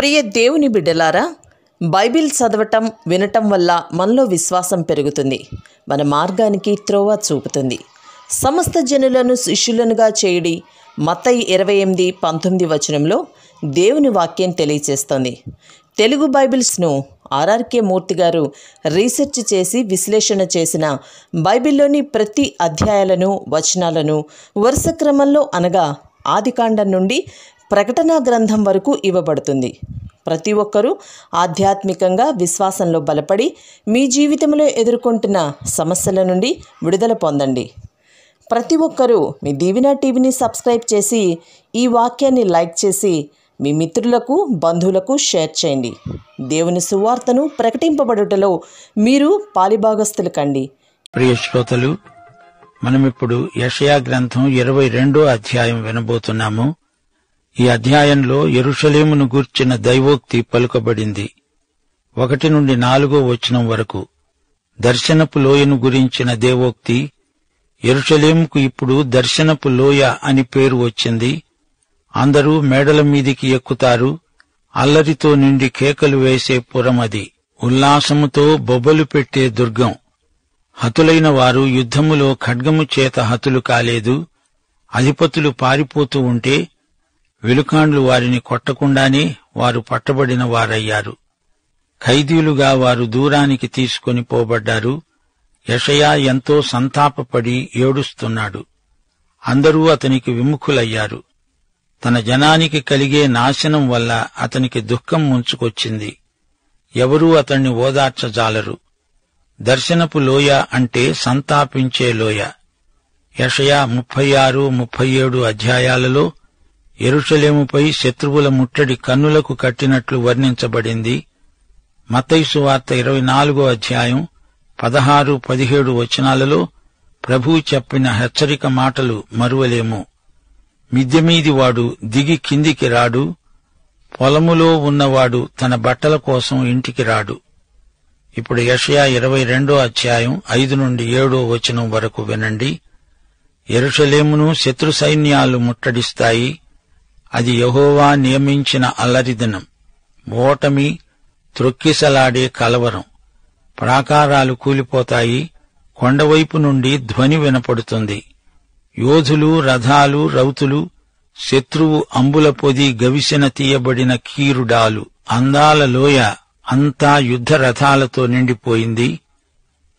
ప్రియ దేవుని బిడ్డలారా, బైబిల్ చదవటం వినటం వల్ల మనలో విశ్వాసం పెరుగుతుంది. మన మార్గానికి త్రోవ చూపుతుంది. సమస్త జనులను శిష్యులనుగా చేయడి మత్తయి 28:19 వచనంలో దేవుని వాక్యం తెలియచేస్తోంది. తెలుగు బైబిల్స్ను ఆర్ఆర్కే మూర్తి గారు రీసెర్చ్ చేసి విశ్లేషణ చేసిన బైబిల్లోని ప్రతి అధ్యాయాలను వచనాలను వరుస క్రమంలో అనగా ఆదికాండం నుండి ప్రకటనా గ్రంథం వరకు ఇవ్వబడుతుంది. ప్రతి ఒక్కరూ ఆధ్యాత్మికంగా విశ్వాసంలో బలపడి మీ జీవితంలో ఎదుర్కొంటున్న సమస్యల నుండి విడుదల పొందండి. ప్రతి ఒక్కరూ మీ దీవెన టీవీని సబ్స్క్రైబ్ చేసి ఈ వాక్యాన్ని లైక్ చేసి మీ మిత్రులకు బంధువులకు షేర్ చేయండి. దేవుని సువార్తను ప్రకటింపబడుటలో మీరు పాలిభాగస్తులు కండి. ప్రియ శ్రోతలు, మనమిప్పుడు యెషయా గ్రంథం 22వ అధ్యాయం వినబోతున్నాము. ఈ అధ్యాయంలో యెరూషలేమును గూర్చిన దైవోక్తి పలుకబడింది. 1 నుండి 4వ వచనం వరకు దర్శనపు లోయను గురించిన దేవోక్తి. యెరూషలేముకు ఇప్పుడు దర్శనపు లోయ అని పేరు వచ్చింది. అందరూ మేడల మీదికి ఎక్కుతారు. అల్లరితో నిండి కేకలు వేసే పురమది. ఉల్లాసముతో బొబ్బలు పెట్టే దుర్గం. హతులైన వారు యుద్ధములో ఖడ్గము చేత హతులు కాలేదు. అధిపతులు పారిపోతూ ఉంటే వెలుకాండ్లు వారిని కొట్టకుండానే వారు పట్టబడిన వారయ్యారు. ఖైదీలుగా వారు దూరానికి తీసుకొని పోబడ్డారు. యెషయా ఎంతో సంతాపపడి ఏడుస్తున్నాడు. అందరూ అతనికి విముఖులయ్యారు. తన జనానికి కలిగే నాశనం వల్ల అతనికి దుఃఖం ముంచుకొచ్చింది. ఎవరూ అతణ్ణి ఓదార్చజాలరు. దర్శనపు లోయ అంటే సంతాపించే లోయ. యెషయా 36, 37 అధ్యాయాలలో యెరూషలేముపై శత్రువుల ముట్టడి కన్నులకు కట్టినట్లు వర్ణించబడింది. మత్తయి సువార్త 24వ అధ్యాయం 16, 17 వచనాలలో ప్రభువు చెప్పిన హెచ్చరిక మాటలు మరువలేము. మిద్దెమీది వాడు దిగి కిందికి రాడు, పొలములో ఉన్నవాడు తన బట్టల కోసం ఇంటికి రాడు. ఇప్పుడు యెషయా 22వ అధ్యాయం 5 నుండి 7వ వచనం వరకు వినండి. యెరూషలేమును శత్రు సైన్యాలు ముట్టడిస్తాయి. అది యెహోవా నియమించిన అల్లరిదినం, ఓటమి, త్రొక్కిసలాడే కలవరం. ప్రాకారాలు కూలిపోతాయి. కొండవైపు నుండి ధ్వని వినపడుతుంది. యోధులు, రథాలు, రౌతులు, శత్రువు అంబుల పొది గవిసిన తీయబడిన కీరుడాలు. అందాల లోయ అంతా యుద్ధ రథాలతో నిండిపోయింది.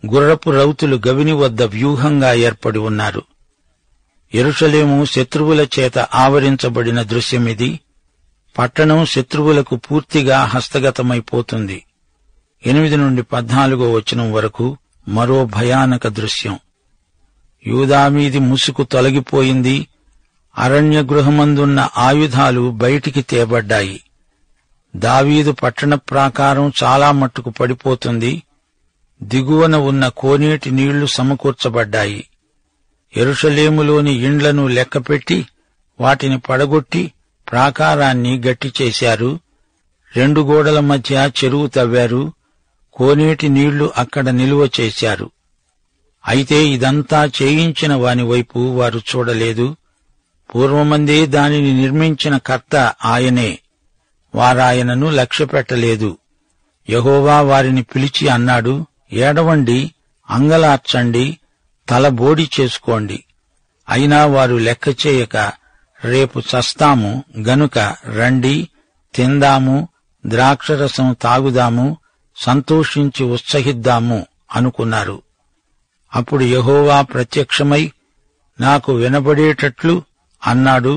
గుర్రపు రౌతులు గవిని వద్ద వ్యూహంగా ఏర్పడి ఉన్నారు. యెరూషలేము శత్రువుల చేత ఆవరించబడిన దృశ్యమిది. పట్టణం శత్రువులకు పూర్తిగా హస్తగతమైపోతుంది. 8 నుండి 14వ వచనం వరకు మరో భయానక దృశ్యం. యూదామీది ముసుగు తొలగిపోయింది. అరణ్య గృహమందున్న ఆయుధాలు బయటికి తేబడ్డాయి. దావీదు పట్టణ ప్రాకారం చాలా మట్టుకు పడిపోతుంది. దిగువన ఉన్న కోనేటి నీళ్లు సమకూర్చబడ్డాయి. యెరూషలేములోని ఇండ్లను లెక్కపెట్టి వాటిని పడగొట్టి ప్రాకారాన్ని గట్టి చేశారు. 2 గోడల మధ్య చెరువు తవ్వారు. కోనేటి నీళ్లు అక్కడ నిలువ చేశారు. అయితే ఇదంతా చేయించిన వాని వైపు వారు చూడలేదు. పూర్వమందే దానిని నిర్మించిన కర్త ఆయనే. వారాయనను లక్ష్యపెట్టలేదు. యెహోవా వారిని పిలిచి అన్నాడు, ఏడవండి, అంగలార్చండి, తల బోడి చేసుకోండి. అయినా వారు లెక్క చేయక, రేపు చస్తాము గనుక రండి, తిందాము, ద్రాక్షరసం తాగుదాము, సంతోషించి ఉత్సహిద్దాము అనుకున్నారు. అప్పుడు యెహోవా ప్రత్యక్షమై నాకు వినబడేటట్లు అన్నాడు,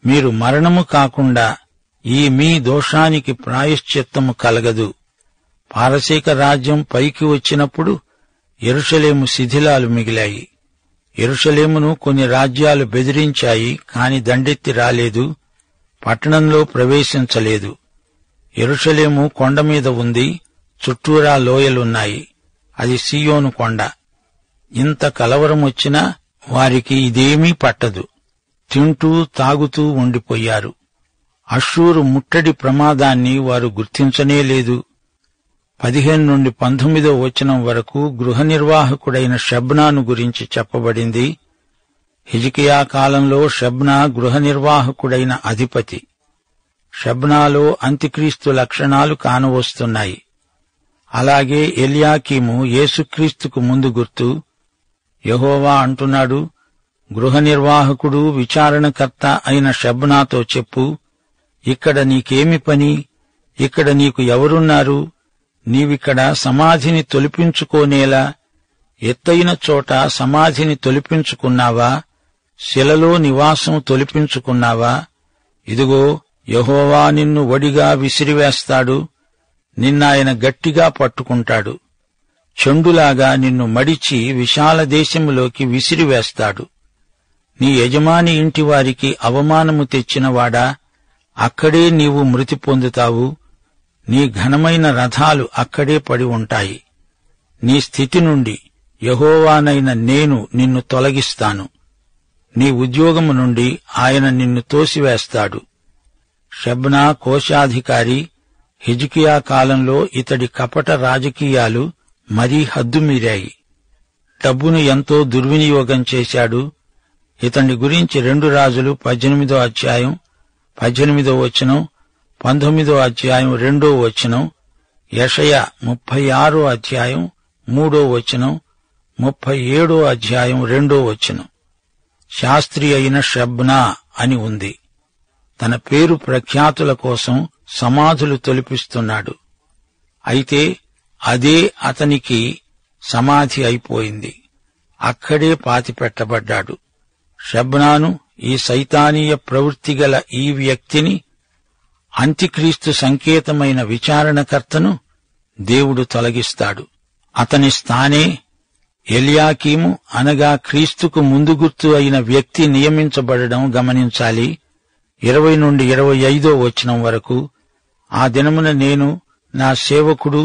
మీరు మరణము కాకుండా ఈ మీ దోషానికి ప్రాయశ్చిత్తము కలగదు. పారసీక రాజ్యం పైకి వచ్చినప్పుడు యెరూషలేము శిథిలాలు మిగిలాయి. యెరూషలేమును కొన్ని రాజ్యాలు బెదిరించాయి, కాని దండెత్తి రాలేదు, పట్టణంలో ప్రవేశించలేదు. యెరూషలేము కొండమీద ఉంది, చుట్టూరా లోయలున్నాయి. అది సీయోను కొండ. ఇంత కలవరమొచ్చినా వారికి ఇదేమీ పట్టదు. తింటూ తాగుతూ ఉండిపోయారు. అష్షూరు ముట్టడి ప్రమాదాన్ని వారు గుర్తించనే లేదు. 15 నుండి 19వ వచనం వరకు గృహ నిర్వాహకుడైన షెబ్నాను గురించి చెప్పబడింది. హిజ్కియా కాలంలో షెబ్నా గృహ నిర్వాహకుడైన అధిపతి. షబ్నాలో అంత్యక్రీస్తు లక్షణాలు కానవస్తున్నాయి. అలాగే ఎల్యాకీము యేసుక్రీస్తుకు ముందు గుర్తు. యెహోవా అంటున్నాడు, గృహ నిర్వాహకుడు విచారణకర్త అయిన షబ్నాతో చెప్పు, ఇక్కడ నీకేమి పని? ఇక్కడ నీకు ఎవరున్నారు? నీవిక్కడ సమాధిని తొలిపించుకోనేలా? ఎత్తైన చోట సమాధిని తొలిపించుకున్నావా? శిలలో నివాసం తొలిపించుకున్నావా? ఇదిగో, యెహోవా నిన్ను వడిగా విసిరివేస్తాడు. నిన్నాయన గట్టిగా పట్టుకుంటాడు. చెండులాగా నిన్ను మడిచి విశాల దేశములోకి విసిరివేస్తాడు. నీ యజమాని ఇంటివారికి అవమానము తెచ్చినవాడా, అక్కడే నీవు మృతి పొందుతావు. నీ ఘనమైన రథాలు అక్కడే పడి ఉంటాయి. నీ స్థితి నుండి యెహోవానైన నేను నిన్ను తొలగిస్తాను. నీ ఉద్యోగము నుండి ఆయన నిన్ను తోసివేస్తాడు. షబ్నా కోశాధికారి. హిజ్కియా కాలంలో ఇతడి కపట రాజకీయాలు మరీ హద్దుమీరాయి. డబ్బును ఎంతో దుర్వినియోగం చేశాడు. ఇతని గురించి 2 రాజులు 18వ అధ్యాయం 18వ వచనం, 19వ అధ్యాయం 2వ వచనం, యెషయా 36వ అధ్యాయం 3వ వచనం, 37వ అధ్యాయం 2వ వచనం. శాస్త్రి అయిన షబ్నా అని ఉంది. తన పేరు ప్రఖ్యాతుల కోసం సమాధులు తొలిపిస్తున్నాడు. అయితే అదే అతనికి సమాధి అయిపోయింది. అక్కడే పాతిపెట్టబడ్డాడు. షబ్నాను, ఈ సైతానీయ ప్రవృత్తిగల ఈ వ్యక్తిని, అంత్యక్రీస్తు సంకేతమైన విచారణకర్తను దేవుడు తొలగిస్తాడు. అతని స్థానే ఎల్యాకీము అనగా క్రీస్తుకు ముందు గుర్తు అయిన వ్యక్తి నియమించబడడం గమనించాలి. 20 నుండి 25వ వచనం వరకు. ఆ దినమున నేను నా సేవకుడు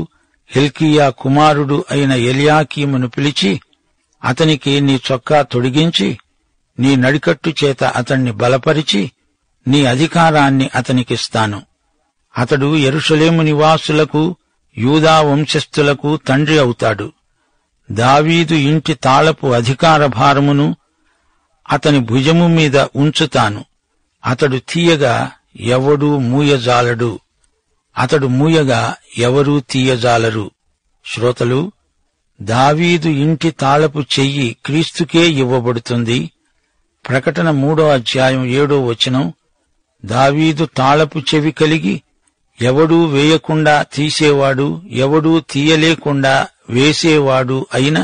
హిల్కీయా కుమారుడు అయిన ఎల్యాకీమును పిలిచి, అతనికి నీ చొక్కా తొడిగించి, నీ నడికట్టు చేత అతణ్ణి బలపరిచి, నీ అధికారాన్ని అతనికిస్తాను. అతడు యెరూషలేము నివాసులకు, యూదా వంశస్థులకు తండ్రి అవుతాడు. దావీదు ఇంటి తాళపు అధికార భారమును అతని భుజము మీద ఉంచుతాను. అతడు తీయగా ఎవడూ మూయజాలడు. అతడు మూయగా ఎవరూ తీయజాలరు. శ్రోతలు, దావీదు ఇంటి తాళపు చెయ్యి క్రీస్తుకే ఇవ్వబడుతుంది. ప్రకటన 3వ అధ్యాయం 7వ వచనం. దావీదు తాళపు చెవి కలిగి ఎవడూ వేయకుండా తీసేవాడు, ఎవడూ తీయలేకుండా వేసేవాడు అయిన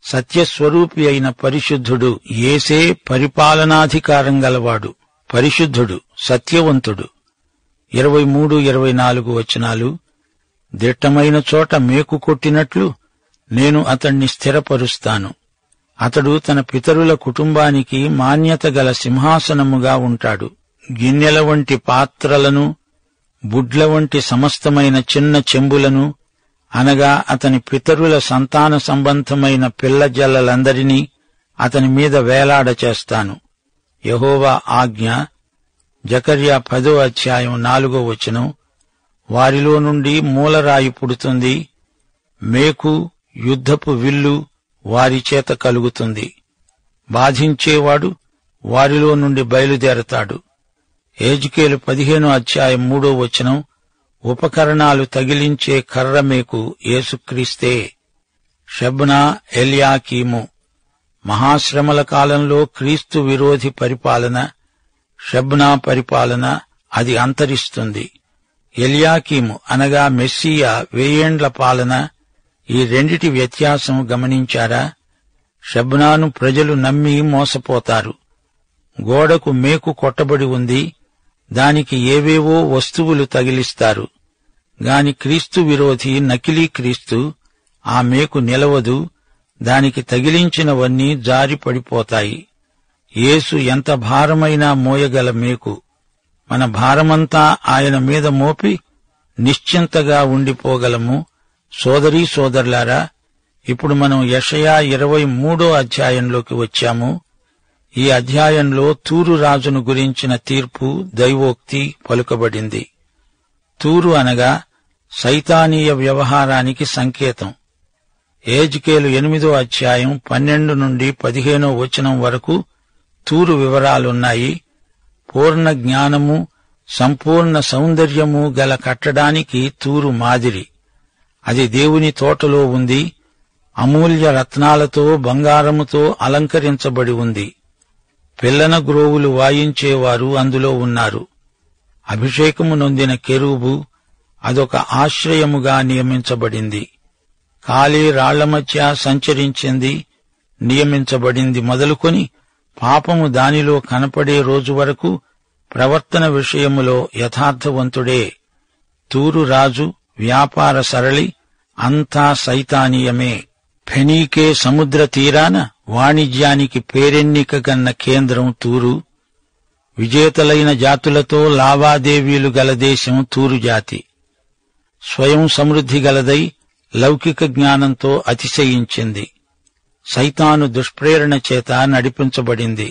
సత్యస్వరూపి అయిన పరిశుద్ధుడు యేసే పరిపాలనాధికారం గలవాడు. పరిశుద్ధుడు, సత్యవంతుడు. 23, 24 వచనాలు. దిట్టమైన చోట మేకు కొట్టినట్లు నేను అతణ్ణి స్థిరపరుస్తాను. అతడు తన పితరుల కుటుంబానికి మాన్యత గల సింహాసనముగా ఉంటాడు. గిన్నెల వంటి పాత్రలను, బుడ్ల వంటి సమస్తమైన చిన్న చెంబులను, అనగా అతని పితరుల సంతాన సంబంధమైన పిల్లజల్లలందరినీ అతని మీద వేలాడ చేస్తాను. యెహోవా ఆజ్ఞ. జకర్యా 10వ అధ్యాయం 4వ వచనం. వారిలో నుండి మూలరాయి పుడుతుంది. మేకు, యుద్ధపు విల్లు వారి చేత కలుగుతుంది. బాధించేవాడు వారిలో నుండి బయలుదేరతాడు. యెహెజ్కేలు 15వ అధ్యాయం 3వ వచనం. ఉపకరణాలు తగిలించే కర్రమేకు యేసుక్రీస్తే. షబ్నా, ఎల్యాకీము. మహాశ్రమల కాలంలో క్రీస్తు విరోధి పరిపాలన, షబ్నా పరిపాలన, అది అంతరిస్తుంది. ఎల్యాకీము అనగా మెస్సియా 1000 ఏండ్ల పాలన. ఈ రెండిటి వ్యత్యాసం గమనించారా? షబ్నాను ప్రజలు నమ్మి మోసపోతారు. గోడకు మేకు కొట్టబడి ఉంది. దానికి ఏవేవో వస్తువులు తగిలిస్తారు. గాని క్రీస్తు విరోధి నకిలీ క్రీస్తు. ఆ మేకు నిలవదు. దానికి తగిలించినవన్నీ జారి పడిపోతాయి. యేసు ఎంత భారమైనా మోయగల మేకు. మన భారమంతా ఆయన మీద మోపి నిశ్చింతగా ఉండిపోగలము. సోదరీ సోదరులారా, ఇప్పుడు మనం యెషయా 23వ అధ్యాయంలోకి వచ్చాము. ఈ అధ్యాయంలో తూరు రాజును గురించిన తీర్పు, దైవోక్తి పలుకబడింది. తూరు అనగా సైతానీయ వ్యవహారానికి సంకేతం. యెహెజ్కేలు 8వ అధ్యాయం 12 నుండి 15వ వచనం వరకు తూరు వివరాలున్నాయి. పూర్ణ జ్ఞానము, సంపూర్ణ సౌందర్యము గల కట్టడానికి తూరు మాదిరి. అది దేవుని తోటలో ఉంది. అమూల్య రత్నాలతో బంగారముతో అలంకరించబడి ఉంది. పిల్లన గ్రోవులు వాయించేవారు అందులో ఉన్నారు. అభిషేకము నొందిన కెరూబు అదొక ఆశ్రయముగా నియమించబడింది. కాలి రాళ్ల మధ్య సంచరించింది, నియమించబడింది మొదలుకొని పాపము దానిలో కనపడే రోజు వరకు ప్రవర్తన విషయములో యథార్థవంతుడే. తూరు రాజు, వ్యాపార సరళి అంతా సైతానీయమే. ఫెనీకే సముద్ర తీరాన వాణిజ్యానికి పేరెన్నికగన్న కేంద్రం తూరు. విజేతలైన జాతులతో లావాదేవీలు గల దేశం తూరు జాతి. స్వయం సమృద్ధి గలదై లౌకిక జ్ఞానంతో అతిశయించింది. సైతాను దుష్ప్రేరణ చేత నడిపించబడింది.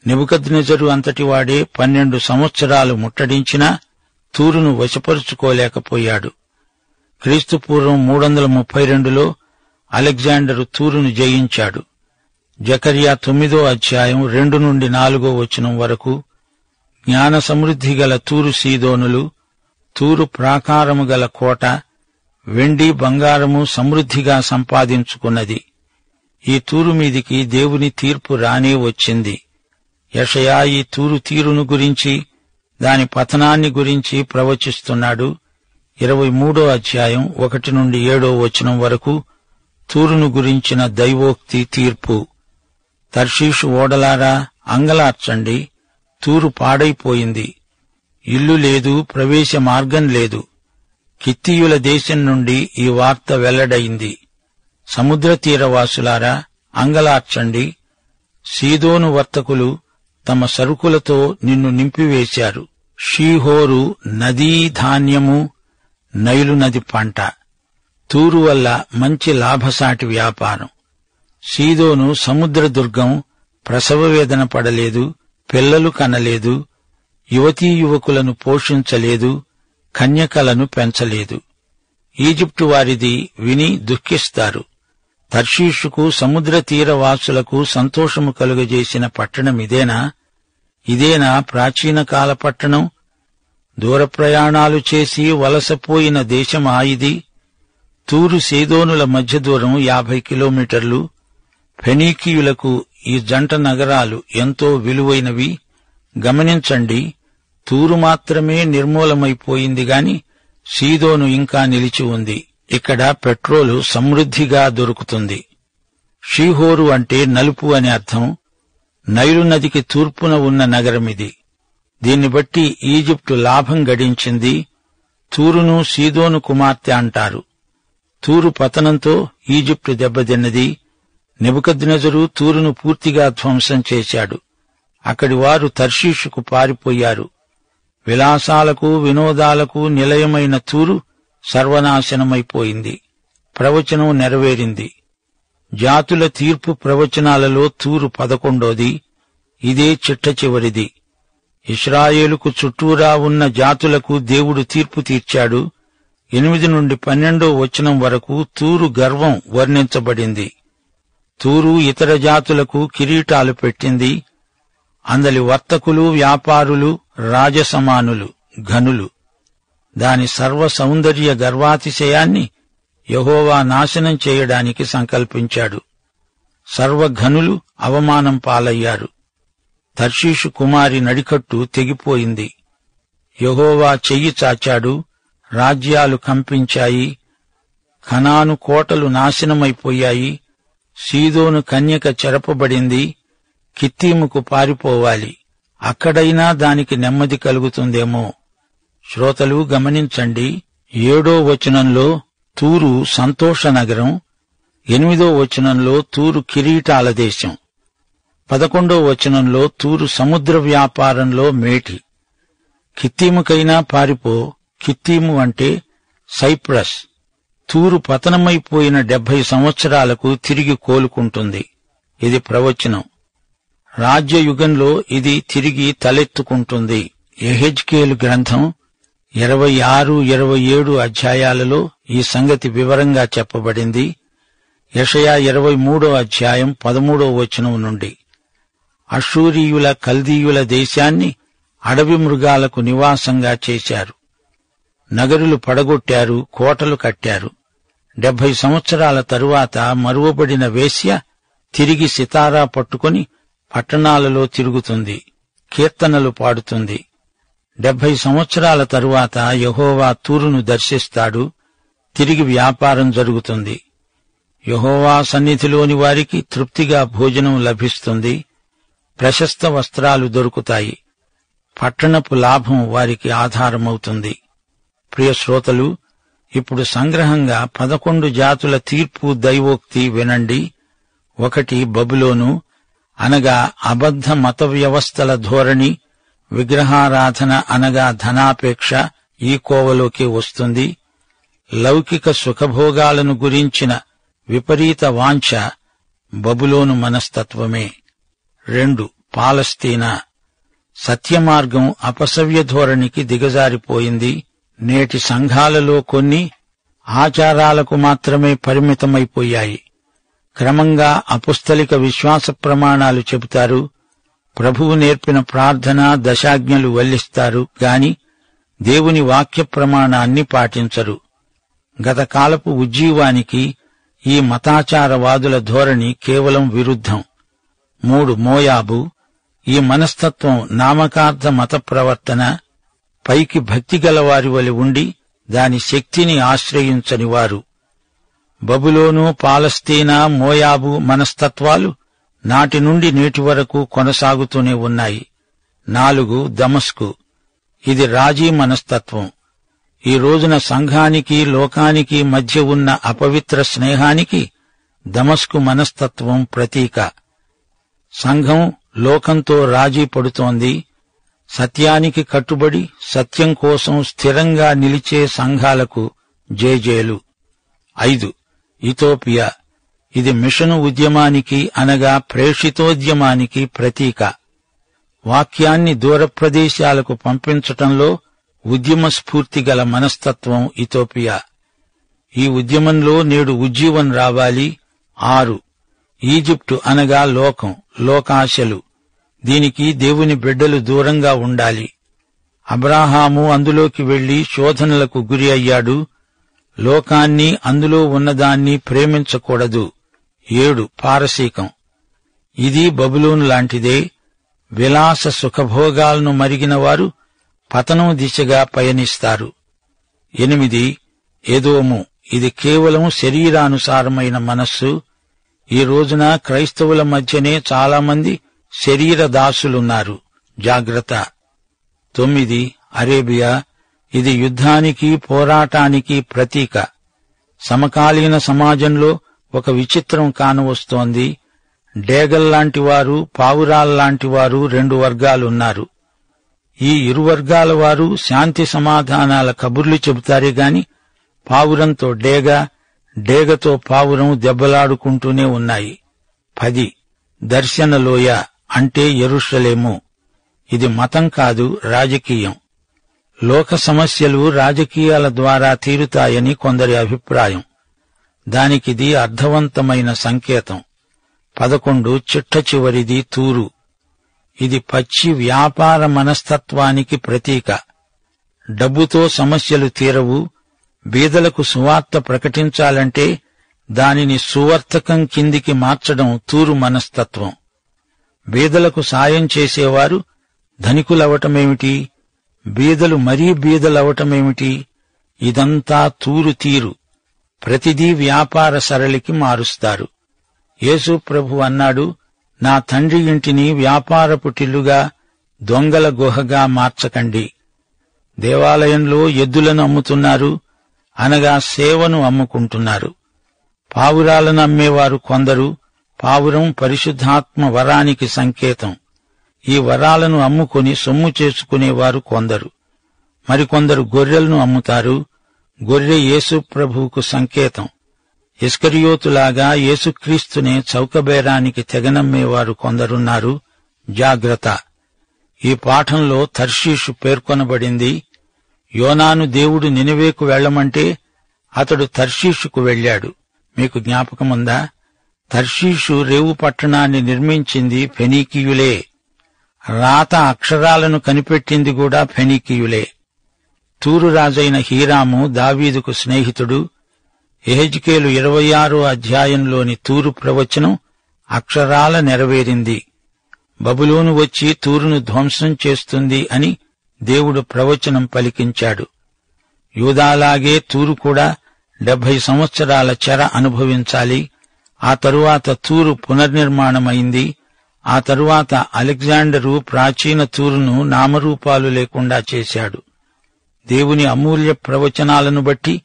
నెబుకద్నెజరు అంతటివాడే 12 సంవత్సరాలు ముట్టడించినా తూరును వశపరుచుకోలేకపోయాడు. క్రీస్తుపూర్వం 332లో అలెగ్జాండరు తూరును జయించాడు. జకర్యా 9వ అధ్యాయం 2 నుండి 4వ వచనం వరకు జ్ఞాన సమృద్ధి గల తూరు సీదోనులు, తూరు ప్రాకారము గల కోట, వెండి బంగారము సమృద్ధిగా సంపాదించుకున్నది. ఈ తూరు మీదికి దేవుని తీర్పు రానే వచ్చింది. యెషయా ఈ తూరు తీరును గురించి, దాని పతనాన్ని గురించి ప్రవచిస్తున్నాడు. 23వ అధ్యాయం 1 నుండి 7వ వచనం వరకు తూరును గురించిన దైవోక్తి తీర్పు. తర్షీషు ఓడలారా, అంగలార్చండి, తూరు పాడైపోయింది. ఇల్లు లేదు, ప్రవేశ మార్గం లేదు. కిత్తీయుల దేశం నుండి ఈ వార్త వెల్లడైంది. సముద్ర తీరవాసులారా, అంగలార్చండి. సీదోను వర్తకులు తమ సరుకులతో నిన్ను నింపివేశారు. షీహోరు నదీ ధాన్యము, నైలు నది పంట. తూరు వల్ల మంచి లాభసాటి వ్యాపారం. సీదోను సముద్ర దుర్గం, ప్రసవ వేదన పడలేదు, పిల్లలు కనలేదు, యువతీ యువకులను పోషించలేదు, కన్యకలను పెంచలేదు. ఈజిప్టు వారిది విని దుఃఖిస్తారు. తర్షీషుకు సముద్ర తీరవాసులకు సంతోషము కలుగజేసిన పట్టణమిదేనా? ఇదేనా ప్రాచీన కాల పట్టణం? దూర ప్రయాణాలు చేసి వలసపోయిన దేశమా ఇది? తూరు సీదోనుల మధ్య దూరం 50 కిలోమీటర్లు. ఫెనీకీయులకు ఈ జంట నగరాలు ఎంతో విలువైనవి. గమనించండి, తూరు మాత్రమే నిర్మూలమైపోయింది గాని సీదోను ఇంకా నిలిచి ఉంది. ఇక్కడ పెట్రోలు సమృద్ధిగా దొరుకుతుంది. షీహోరు అంటే నలుపు అని అర్థం. నైలు నదికి తూర్పున ఉన్న నగరమిది. దీన్ని బట్టి ఈజిప్టు లాభం గడించింది. తూరును సీదోను కుమార్తె అంటారు. తూరు పతనంతో ఈజిప్టు దెబ్బతిన్నది. నెబుకద్నెజరు తూరును పూర్తిగా ధ్వంసం చేశాడు. అక్కడి వారు తర్షీషుకు పారిపోయారు. విలాసాలకు వినోదాలకు నిలయమైన తూరు సర్వనాశనమైపోయింది. ప్రవచనం నెరవేరింది. జాతుల తీర్పు ప్రవచనాలలో తూరు 11ది. ఇదే చిట్ట చివరిది. ఇశ్రాయేలుకు చుట్టూరా ఉన్న జాతులకు దేవుడు తీర్పు తీర్చాడు. 8 నుండి 12వ వచనం వరకు తూరు గర్వం వర్ణించబడింది. తూరు ఇతర జాతులకు కిరీటాలు పెట్టింది. అందలి వర్తకులు, వ్యాపారులు రాజసమానులు, ఘనులు. దాని సర్వ సౌందర్య గర్వాతిశయాన్ని యెహోవా నాశనం చేయడానికి సంకల్పించాడు. సర్వఘనులు అవమానం పాలయ్యారు. తర్షీషు కుమారి నడికట్టు తెగిపోయింది. యెహోవా చెయ్యి చాచాడు. రాజ్యాలు కంపించాయి. కనాను కోటలు నాశనమైపోయాయి. సీదోను కన్యక చెరపబడింది. కిత్తీముకు పారిపోవాలి. అక్కడైనా దానికి నెమ్మది కలుగుతుందేమో. శ్రోతలు గమనించండి. 7వ వచనంలో తూరు సంతోష నగరం, 8వ వచనంలో తూరు కిరీటాల దేశం, 11వ వచనంలో తూరు సముద్ర వ్యాపారంలో మేటి. కిత్తీముకైనా పారిపో. కిత్తీము అంటే సైప్రస్. తూరు పతనమైపోయిన 70 సంవత్సరాలకు తిరిగి కోలుకుంటుంది. ఇది ప్రవచనం. రాజ్యయుగంలో ఇది తిరిగి తలెత్తుకుంటుంది. యెహెజ్కేలు గ్రంథం 26, 27 అధ్యాయాలలో ఈ సంగతి వివరంగా చెప్పబడింది. యెషయా 23వ అధ్యాయం 13వ వచనం నుండి అష్షూరీయుల, కల్దీయుల దేశాన్ని అడవి మృగాలకు నివాసంగా చేశారు. నగరులు పడగొట్టారు, కోటలు కట్టారు. 70 సంవత్సరాల తరువాత మరువబడిన వేశ్య తిరిగి సితారా పట్టుకుని పట్టణాలలో తిరుగుతుంది, కీర్తనలు పాడుతుంది. 70 సంవత్సరాల తరువాత యెహోవా తూరును దర్శిస్తాడు, తిరిగి వ్యాపారం జరుగుతుంది. యెహోవా సన్నిధిలోని వారికి తృప్తిగా భోజనం లభిస్తుంది, ప్రశస్త వస్త్రాలు దొరుకుతాయి, పట్టణపు లాభం వారికి ఆధారమవుతుంది. ప్రియ శ్రోతలు, ఇప్పుడు సంగ్రహంగా 11 జాతుల తీర్పు దైవోక్తి వినండి. 1 బబులోను, అనగా అబద్ధ మత వ్యవస్థల ధోరణి, విగ్రహారాధన అనగా ధనాపేక్ష ఈ కోవలోకి వస్తుంది. లౌకిక సుఖభోగాలను గురించిన విపరీత వాంఛ బబులోను మనస్తత్వమే. 2 పాలస్తీనా, సత్యమార్గం అపసవ్య ధోరణికి దిగజారిపోయింది. నేటి సంఘాలలో కొన్ని ఆచారాలకు మాత్రమే పరిమితమైపోయాయి. క్రమంగా అపుస్తలిక విశ్వాస ప్రమాణాలు చెబుతారు, ప్రభువు నేర్పిన ప్రార్థన దశాజ్ఞలు వల్లిస్తారు గాని దేవుని వాక్య ప్రమాణాన్ని పాటించరు. గతకాలపు ఉజ్జీవానికి ఈ మతాచారవాదుల ధోరణి కేవలం విరుద్ధం. 3 మోయాబు, ఈ మనస్తత్వం నామకార్థ మత ప్రవర్తన, పైకి భక్తి గలవారి వలె ఉండి దాని శక్తిని ఆశ్రయించని వారు. బబులోను, పాలస్తీనా, మోయాబు మనస్తత్వాలు నాటి నుండి నేటి వరకు కొనసాగుతూనే ఉన్నాయి. 4 దమస్కు, ఇది రాజీ మనస్తత్వం. ఈ రోజున సంఘానికి లోకానికి మధ్య ఉన్న అపవిత్ర స్నేహానికి దమస్కు మనస్తత్వం ప్రతీక. సంఘం లోకంతో రాజీ పడుతోంది. సత్యానికి కట్టుబడి సత్యం కోసం స్థిరంగా నిలిచే సంఘాలకు జేజేలు. 5 ఇథోపియా, ఇది మిషను ఉద్యమానికి అనగా ప్రేషితోద్యమానికి ప్రతీక. వాక్యాన్ని దూర ప్రదేశాలకు పంపించటంలో ఉద్యమ స్ఫూర్తి గల మనస్తత్వం ఇథోపియా. ఈ ఉద్యమంలో నేడు ఉజ్జీవం రావాలి. 6 ఈజిప్టు అనగా లోకం, లోకాశలు, దీనికి దేవుని బిడ్డలు దూరంగా ఉండాలి. అబ్రాహాము అందులోకి వెళ్లి శోధనలకు గురి అయ్యాడు. లోకాన్ని, అందులో ఉన్నదాన్ని ప్రేమించకూడదు. 7 పారసీకం, ఇది బబులోను లాంటిదే. విలాస సుఖభోగాలను మరిగిన వారు పతనం దిశగా పయనిస్తారు. 8 ఎదోము, ఇది కేవలం శరీరానుసారమైన మనస్సు. ఈ రోజున క్రైస్తవుల మధ్యనే చాలామంది శరీర దాసులున్నారు, జాగ్రత్త. 9 అరేబియా, ఇది యుద్ధానికి, పోరాటానికి ప్రతీక. సమకాలీన సమాజంలో ఒక విచిత్రం కానవస్తోంది. డేగల్లాంటివారు, పావురాల్లాంటివారు 2 వర్గాలున్నారు. ఈ ఇరు వర్గాల వారు శాంతి సమాధానాల కబుర్లు చెబుతారే గాని పావురంతో డేగ, డేగతో పావురం దెబ్బలాడుకుంటూనే ఉన్నాయి. 10 దర్శనలోయ, అంటే యెరూషలేము, ఇది మతం కాదు, రాజకీయం. లోక సమస్యలు రాజకీయాల ద్వారా తీరుతాయని కొందరి అభిప్రాయం. దానికిది అర్థవంతమైన సంకేతం. 11 చిట్ట చివరిది తూరు, ఇది పచ్చి వ్యాపార మనస్తత్వానికి ప్రతీక. డబ్బుతో సమస్యలు తీరవు. బీదలకు సువార్త ప్రకటించాలంటే దానిని సువర్తకం కిందికి మార్చడం తూరు మనస్తత్వం. బీదలకు సాయం చేసేవారు ధనికులవటమేమిటి, బీదలు మరీ బీదలవటమేమిటి? ఇదంతా తూరు తీరు. ప్రతిదీ వ్యాపార సరళికి మారుస్తారు. యేసు ప్రభు అన్నాడు, నా తండ్రి ఇంటిని వ్యాపారపు టిల్లుగా, దొంగల గుహగా మార్చకండి. దేవాలయంలో ఎద్దులను అమ్ముతున్నారు, అనగా సేవను అమ్ముకుంటున్నారు. పావురాలను అమ్మేవారు కొందరు. పావురం పరిశుద్ధాత్మ వరానికి సంకేతం. ఈ వరాలను అమ్ముకొని సొమ్ము చేసుకునేవారు కొందరు. మరికొందరు గొర్రెలను అమ్ముతారు. గొర్రె యేసు ప్రభువుకు సంకేతం. ఇస్కరియోతులాగా యేసుక్రీస్తునే చౌకబేరానికి తెగనమ్మేవారు కొందరున్నారు. జాగ్రత్త. ఈ పాఠంలో తర్షీషు పేర్కొనబడింది. యోనాను దేవుడు నినవేకు వెళ్లమంటే అతడు తర్షీషుకు వెళ్లాడు. మీకు జ్ఞాపకముందా? తర్షీషు రేవు పట్టణాన్ని నిర్మించింది ఫెనీకీయులే. రాత అక్షరాలను కనిపెట్టింది కూడా ఫెనీకీయులే. తూరు రాజైన హీరాము దావీదుకు స్నేహితుడు. యెహెజ్కేలు 26వ అధ్యాయంలోని తూరు ప్రవచనం అక్షరాల నెరవేరింది. బబులోను వచ్చి తూరును ధ్వంసం చేస్తుంది అని దేవుడు ప్రవచనం పలికించాడు. యూదాలాగే తూరు కూడా 70 సంవత్సరాల చెర అనుభవించాలి. ఆ తరువాత తూరు పునర్నిర్మాణమైంది. ఆ తరువాత అలెగ్జాండరు ప్రాచీన తూరును నామరూపాలు లేకుండా చేశాడు. దేవుని అమూల్య ప్రవచనాలను బట్టి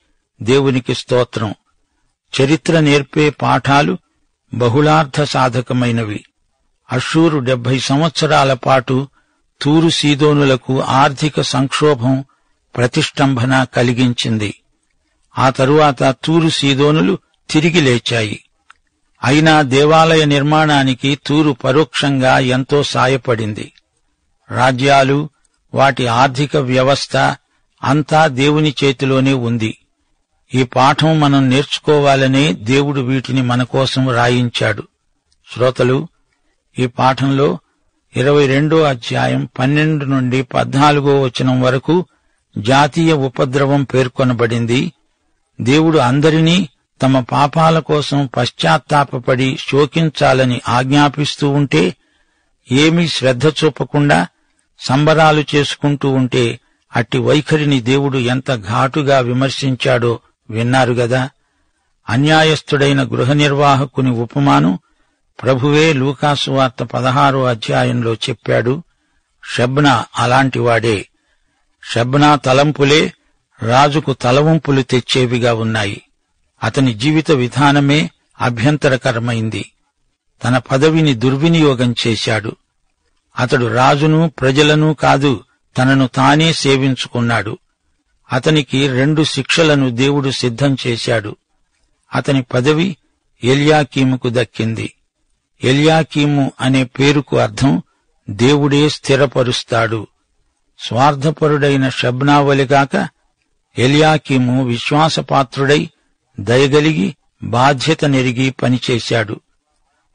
దేవునికి స్తోత్రం. చరిత్ర నేర్పే పాఠాలు బహుళార్థ సాధకమైనవి. అష్షూరు 70 సంవత్సరాల పాటు తూరు సీదోనులకు ఆర్థిక సంక్షోభం, ప్రతిష్టంభన కలిగించింది. ఆ తరువాత తూరు సీదోనులు తిరిగి లేచాయి. అయినా దేవాలయ నిర్మాణానికి తూరు పరోక్షంగా ఎంతో సాయపడింది. రాజ్యాలు, వాటి ఆర్థిక వ్యవస్థ అంతా దేవుని చేతిలోనే ఉంది. ఈ పాఠం మనం నేర్చుకోవాలనే దేవుడు వీటిని మన కోసం రాయించాడు. శ్రోతలు, ఈ పాఠంలో 22వ అధ్యాయం 12 నుండి 14వ వచనం వరకు జాతీయ ఉపద్రవం పేర్కొనబడింది. దేవుడు అందరినీ తమ పాపాల కోసం పశ్చాత్తాపపడి శోకించాలని ఆజ్ఞాపిస్తూ ఉంటే, ఏమీ శ్రద్ధ చూపకుండా సంబరాలు చేసుకుంటూ ఉంటే అట్టి వైఖరిని దేవుడు ఎంత ఘాటుగా విమర్శించాడో విన్నారు గదా. అన్యాయస్థుడైన గృహ నిర్వాహకుని ఉపమానం ప్రభువే లూకాసు వార్త 16వ అధ్యాయంలో చెప్పాడు. షెబ్నా అలాంటివాడే. షెబ్నా తలంపులే రాజుకు తలవంపులు తెచ్చేవిగా ఉన్నాయి. అతని జీవిత విధానమే అభ్యంతరకరమైంది. తన పదవిని దుర్వినియోగం చేశాడు. అతడు రాజును ప్రజలను కాదు, తనను తానే సేవించుకున్నాడు. అతనికి 2 శిక్షలను దేవుడు సిద్ధం చేశాడు. అతని పదవి ఎల్యాకీముకు దక్కింది. ఎల్యాకీము అనే పేరుకు అర్థం దేవుడే స్థిరపరుస్తాడు. స్వార్థపరుడైన షెబ్నావలిగాక ఎల్యాకీము విశ్వాసపాత్రుడై దయగలిగి బాధ్యత నెరిగి పనిచేశాడు.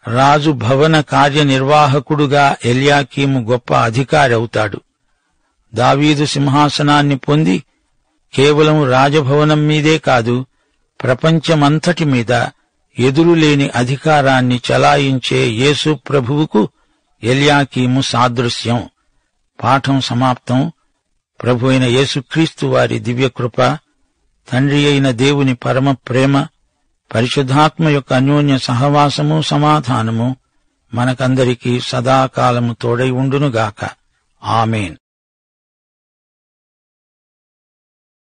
రాజు భవన కార్యనిర్వాహకుడుగా ఎల్యాకీము గొప్ప అధికారి అవుతాడు. దావీదు సింహాసనాన్ని పొంది కేవలం రాజభవనం మీదే కాదు, ప్రపంచమంతటి మీద ఎదురులేని అధికారాన్ని చలాయించే యేసు ప్రభువుకు ఎల్యాకీము సాదృశ్యం. పాఠం సమాప్తం. ప్రభు అయిన యేసుక్రీస్తు వారి దివ్యకృప, తండ్రి అయిన దేవుని పరమ ప్రేమ, పరిశుద్ధాత్మ యొక్క అన్యోన్య సహవాసము, సమాధానము మనకందరికీ సదాకాలము తోడై ఉండునుగాక. ఆమేన్.